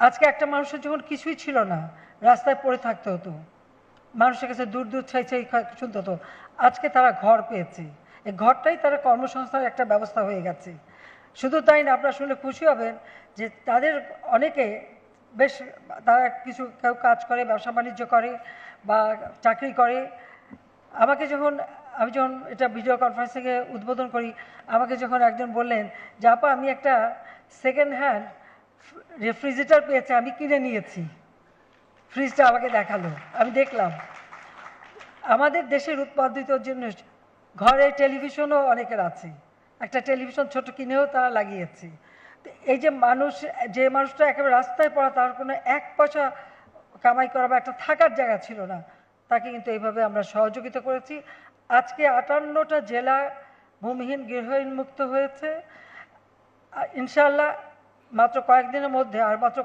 আজকে একটা মানুষের যখন কিছুই ছিল না, রাস্তায় পড়ে থাকতে হতো, মানুষের কাছে দূর দূর ছাই ছাই শুনতে হতো, আজকে তারা ঘর পেয়েছে। এই ঘরটাই তারা কর্মসংস্থানের একটা ব্যবস্থা হয়ে গেছে। শুধু তাই না, আপনারা শুনলে খুশি হবেন যে তাদের অনেকে বেশ, তারা কিছু কেউ কাজ করে, ব্যবসা বাণিজ্য করে বা চাকরি করে। আমি যখন এটা ভিডিও কনফারেন্সিংয়ে উদ্বোধন করি, আমাকে যখন একজন বললেন যে আপা আমি একটা সেকেন্ড হ্যান্ড রেফ্রিজারেটর পেয়েছি, আমি কিনে নিয়েছি। ফ্রিজটা আমাকে দেখালো, আমি দেখলাম। আমাদের দেশের উৎপাদিত জিনিস, ঘরে টেলিভিশনও অনেকের আছে, একটা টেলিভিশন ছোট কিনেও তারা লাগিয়েছে। এই যে যে মানুষটা একেবারে রাস্তায় পড়া, তার কোনো এক পয়সা কামাই করা বা একটা থাকার জায়গা ছিল না, তাকে কিন্তু এইভাবে আমরা সহযোগিতা করেছি। আজকে 58টা জেলা ভূমিহীন গৃহহীন মুক্ত হয়েছে ইনশাআল্লাহ। মাত্র কয়েকদিনের মধ্যে, আর মাত্র